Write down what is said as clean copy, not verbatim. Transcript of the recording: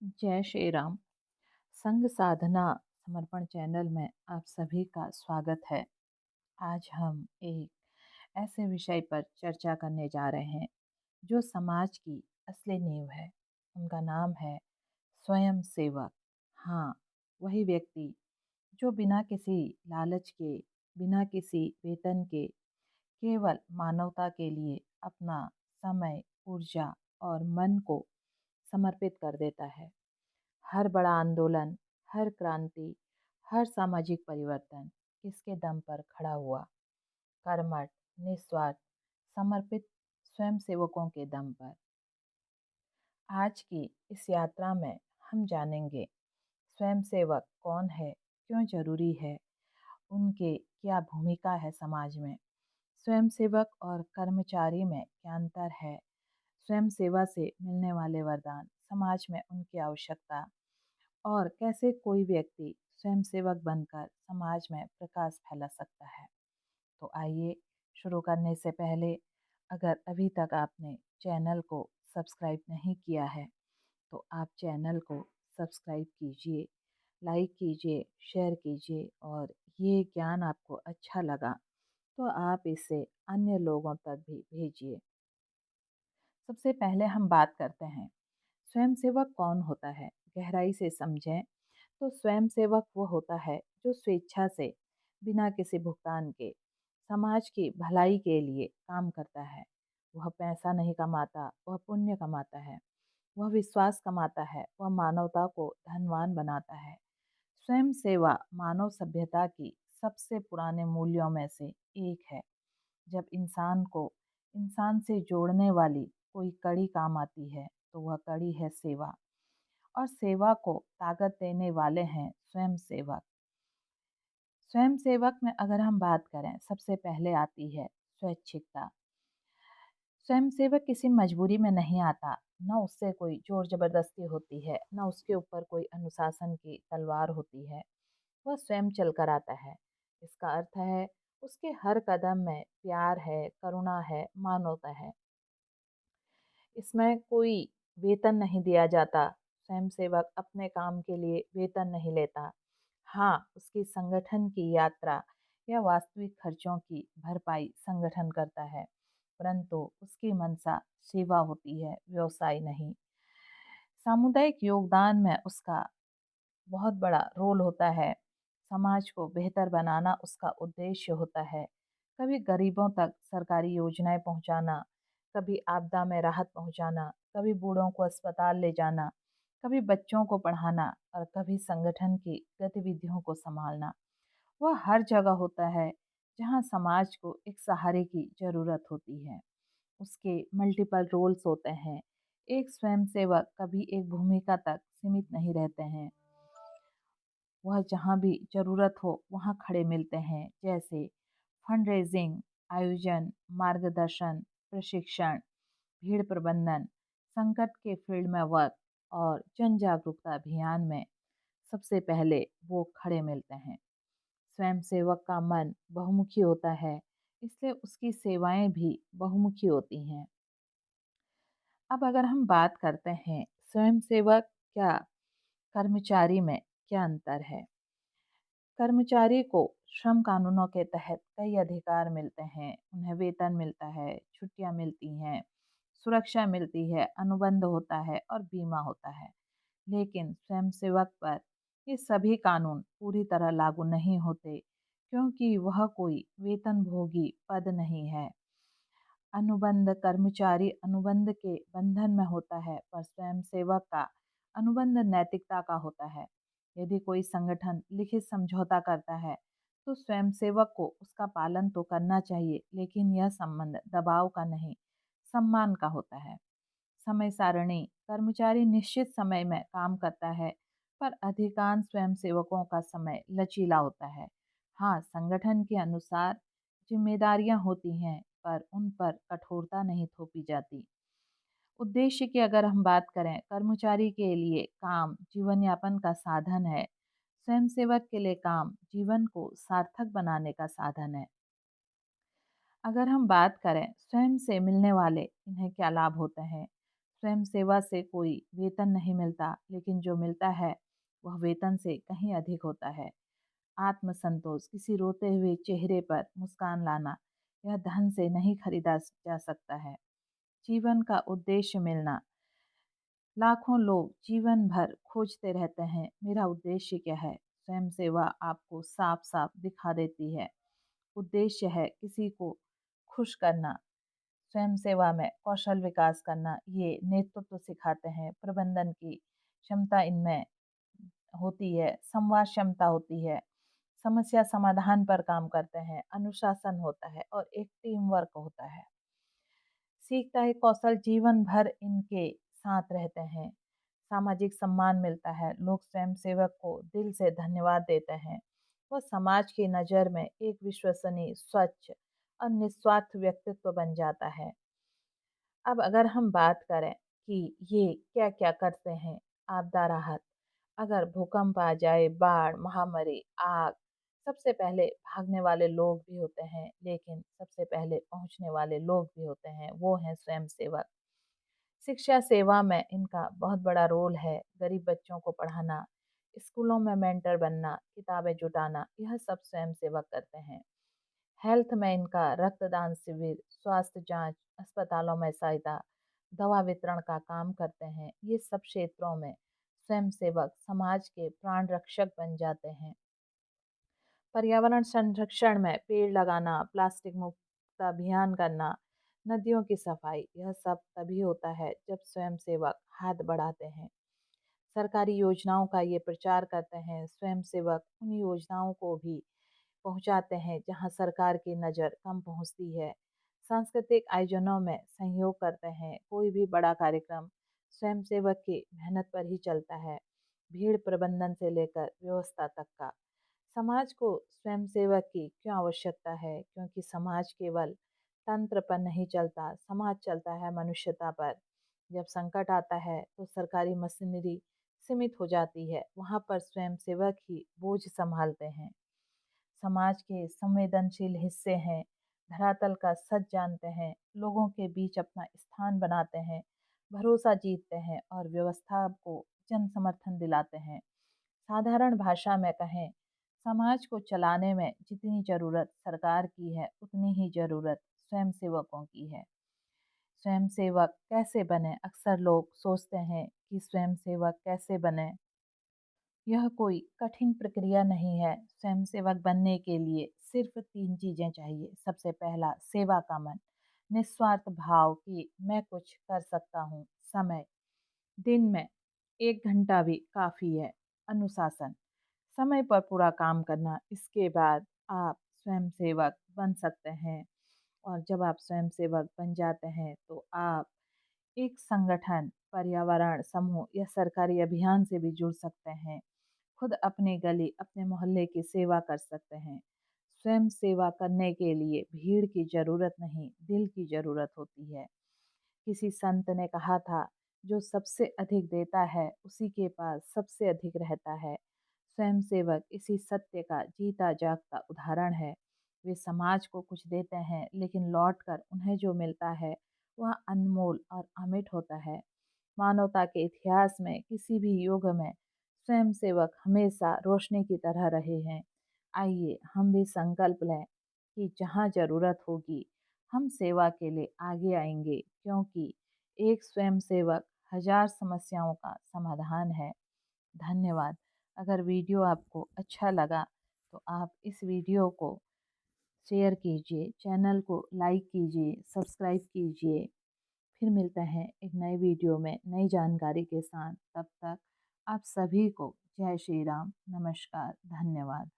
जय श्री राम। संघ साधना समर्पण चैनल में आप सभी का स्वागत है। आज हम एक ऐसे विषय पर चर्चा करने जा रहे हैं जो समाज की असली नींव है। उनका नाम है स्वयं सेवक। हाँ, वही व्यक्ति जो बिना किसी लालच के, बिना किसी वेतन के, केवल मानवता के लिए अपना समय, ऊर्जा और मन को समर्पित कर देता है। हर बड़ा आंदोलन, हर क्रांति, हर सामाजिक परिवर्तन किसके दम पर खड़ा हुआ? कर्मठ, निस्वार्थ, समर्पित स्वयंसेवकों के दम पर। आज की इस यात्रा में हम जानेंगे स्वयंसेवक कौन है, क्यों जरूरी है, उनके क्या भूमिका है समाज में, स्वयंसेवक और कर्मचारी में क्या अंतर है, स्वयं सेवा से मिलने वाले वरदान, समाज में उनकी आवश्यकता और कैसे कोई व्यक्ति स्वयंसेवक बनकर समाज में प्रकाश फैला सकता है। तो आइए, शुरू करने से पहले अगर अभी तक आपने चैनल को सब्सक्राइब नहीं किया है तो आप चैनल को सब्सक्राइब कीजिए, लाइक कीजिए, शेयर कीजिए और ये ज्ञान आपको अच्छा लगा तो आप इसे अन्य लोगों तक भी भेजिए। सबसे पहले हम बात करते हैं स्वयंसेवक कौन होता है। गहराई से समझें तो स्वयंसेवक वो होता है जो स्वेच्छा से, बिना किसी भुगतान के, समाज की भलाई के लिए काम करता है। वह पैसा नहीं कमाता, वह पुण्य कमाता है, वह विश्वास कमाता है, वह मानवता को धनवान बनाता है। स्वयं सेवा मानव सभ्यता की सबसे पुराने मूल्यों में से एक है। जब इंसान को इंसान से जोड़ने वाली कोई कड़ी काम आती है तो वह कड़ी है सेवा, और सेवा को ताकत देने वाले हैं स्वयं सेवक। स्वयं सेवक में अगर हम बात करें, सबसे पहले आती है स्वैच्छिकता। स्वयं सेवक किसी मजबूरी में नहीं आता, न उससे कोई जोर जबरदस्ती होती है, न उसके ऊपर कोई अनुशासन की तलवार होती है। वह स्वयं चलकर आता है। इसका अर्थ है उसके हर कदम में प्यार है, करुणा है, मानवता है। इसमें कोई वेतन नहीं दिया जाता। स्वयंसेवक अपने काम के लिए वेतन नहीं लेता। हाँ, उसकी संगठन की यात्रा या वास्तविक खर्चों की भरपाई संगठन करता है, परंतु उसकी मंशा सेवा होती है, व्यवसाय नहीं। सामुदायिक योगदान में उसका बहुत बड़ा रोल होता है। समाज को बेहतर बनाना उसका उद्देश्य होता है। कभी गरीबों तक सरकारी योजनाएं पहुंचाना, कभी आपदा में राहत पहुंचाना, कभी बूढ़ों को अस्पताल ले जाना, कभी बच्चों को पढ़ाना और कभी संगठन की गतिविधियों को संभालना। वह हर जगह होता है जहां समाज को एक सहारे की जरूरत होती है। उसके मल्टीपल रोल्स होते हैं। एक स्वयंसेवक कभी एक भूमिका तक सीमित नहीं रहते हैं। वह जहाँ भी ज़रूरत हो वहाँ खड़े मिलते हैं, जैसे फंड रेजिंग, आयोजन, मार्गदर्शन, प्रशिक्षण, भीड़ प्रबंधन, संकट के फील्ड में वर्क और जन जागरूकता अभियान में सबसे पहले वो खड़े मिलते हैं। स्वयंसेवक का मन बहुमुखी होता है, इसलिए उसकी सेवाएं भी बहुमुखी होती हैं। अब अगर हम बात करते हैं स्वयंसेवक क्या कर्मचारी में क्या अंतर है। कर्मचारी को श्रम कानूनों के तहत कई अधिकार मिलते हैं। उन्हें वेतन मिलता है, छुट्टियां मिलती हैं, सुरक्षा मिलती है, अनुबंध होता है और बीमा होता है। लेकिन स्वयंसेवक पर ये सभी कानून पूरी तरह लागू नहीं होते, क्योंकि वह कोई वेतनभोगी पद नहीं है। अनुबंध कर्मचारी अनुबंध के बंधन में होता है, पर स्वयंसेवक का अनुबंध नैतिकता का होता है। यदि कोई संगठन लिखित समझौता करता है तो स्वयंसेवक को उसका पालन तो करना चाहिए, लेकिन यह संबंध दबाव का नहीं, सम्मान का होता है। समय सारणी कर्मचारी निश्चित समय में काम करता है, पर अधिकांश स्वयंसेवकों का समय लचीला होता है। हाँ, संगठन के अनुसार जिम्मेदारियां होती हैं, पर उन पर कठोरता नहीं थोपी जाती। उद्देश्य की अगर हम बात करें, कर्मचारी के लिए काम जीवन यापन का साधन है, स्वयंसेवक के लिए काम जीवन को सार्थक बनाने का साधन है। अगर हम बात करें स्वयं से मिलने वाले इन्हें क्या लाभ होते हैं, स्वयं सेवा से कोई वेतन नहीं मिलता, लेकिन जो मिलता है वह वेतन से कहीं अधिक होता है। आत्मसंतोष, किसी रोते हुए चेहरे पर मुस्कान लाना, यह धन से नहीं खरीदा जा सकता है। जीवन का उद्देश्य मिलना, लाखों लोग जीवन भर खोजते रहते हैं, मेरा उद्देश्य क्या है? स्वयं सेवा आपको साफ साफ दिखा देती है। उद्देश्य है किसी को खुश करना। स्वयं सेवा में कौशल विकास करना, ये नेतृत्व सिखाते हैं, प्रबंधन की क्षमता इनमें होती है, संवाद क्षमता होती है, समस्या समाधान पर काम करते हैं, अनुशासन होता है और एक टीम वर्क होता है। सीखता है कौशल, जीवन भर इनके साथ रहते हैं। सामाजिक सम्मान मिलता है, लोग स्वयं सेवक को दिल से धन्यवाद देते हैं। वह समाज की नज़र में एक विश्वसनीय, स्वच्छ और निस्वार्थ व्यक्तित्व बन जाता है। अब अगर हम बात करें कि ये क्या क्या करते हैं, आपदा राहत, अगर भूकंप आ जाए, बाढ़, महामारी, आग, सबसे पहले भागने वाले लोग भी होते हैं, लेकिन सबसे पहले पहुंचने वाले लोग भी होते हैं, वो हैं स्वयंसेवक। शिक्षा सेवा में इनका बहुत बड़ा रोल है। गरीब बच्चों को पढ़ाना, स्कूलों में मेंटर बनना, किताबें जुटाना, यह सब स्वयंसेवक करते हैं। हेल्थ में इनका रक्तदान शिविर, स्वास्थ्य जांच, अस्पतालों में सहायता, दवा वितरण का काम करते हैं। ये सब क्षेत्रों में स्वयंसेवक समाज के प्राण रक्षक बन जाते हैं। पर्यावरण संरक्षण में पेड़ लगाना, प्लास्टिक मुक्त अभियान करना, नदियों की सफाई, यह सब तभी होता है जब स्वयंसेवक हाथ बढ़ाते हैं। सरकारी योजनाओं का ये प्रचार करते हैं, स्वयंसेवक उन योजनाओं को भी पहुंचाते हैं जहां सरकार की नज़र कम पहुंचती है। सांस्कृतिक आयोजनों में सहयोग करते हैं, कोई भी बड़ा कार्यक्रम स्वयंसेवक की मेहनत पर ही चलता है, भीड़ प्रबंधन से लेकर व्यवस्था तक का। समाज को स्वयंसेवक की क्यों आवश्यकता है? क्योंकि समाज केवल तंत्र पर नहीं चलता, समाज चलता है मनुष्यता पर। जब संकट आता है तो सरकारी मशीनरी सीमित हो जाती है, वहाँ पर स्वयंसेवक ही बोझ संभालते हैं। समाज के संवेदनशील हिस्से हैं, धरातल का सच जानते हैं, लोगों के बीच अपना स्थान बनाते हैं, भरोसा जीतते हैं और व्यवस्था को जन समर्थन दिलाते हैं। साधारण भाषा में कहें, समाज को चलाने में जितनी ज़रूरत सरकार की है, उतनी ही ज़रूरत स्वयंसेवकों की है। स्वयंसेवक कैसे बने? अक्सर लोग सोचते हैं कि स्वयंसेवक कैसे बने। यह कोई कठिन प्रक्रिया नहीं है। स्वयंसेवक बनने के लिए सिर्फ 3 चीज़ें चाहिए। सबसे पहला, सेवा का मन, निस्वार्थ भाव कि मैं कुछ कर सकता हूँ। समय, दिन में 1 घंटा भी काफ़ी है। अनुशासन, समय पर पूरा काम करना। इसके बाद आप स्वयंसेवक बन सकते हैं और जब आप स्वयंसेवक बन जाते हैं तो आप एक संगठन, पर्यावरण समूह या सरकारी अभियान से भी जुड़ सकते हैं। खुद अपनी गली, अपने मोहल्ले की सेवा कर सकते हैं। स्वयं सेवा करने के लिए भीड़ की ज़रूरत नहीं, दिल की ज़रूरत होती है। किसी संत ने कहा था, जो सबसे अधिक देता है उसी के पास सबसे अधिक रहता है। स्वयंसेवक इसी सत्य का जीता जागता उदाहरण है। वे समाज को कुछ देते हैं, लेकिन लौटकर उन्हें जो मिलता है वह अनमोल और अमिट होता है। मानवता के इतिहास में किसी भी युग में स्वयंसेवक हमेशा रोशनी की तरह रहे हैं। आइए हम भी संकल्प लें कि जहाँ ज़रूरत होगी हम सेवा के लिए आगे आएंगे, क्योंकि एक स्वयंसेवक हजार समस्याओं का समाधान है। धन्यवाद। अगर वीडियो आपको अच्छा लगा तो आप इस वीडियो को शेयर कीजिए, चैनल को लाइक कीजिए, सब्सक्राइब कीजिए। फिर मिलते हैं एक नए वीडियो में नई जानकारी के साथ। तब तक आप सभी को जय श्री राम, नमस्कार, धन्यवाद।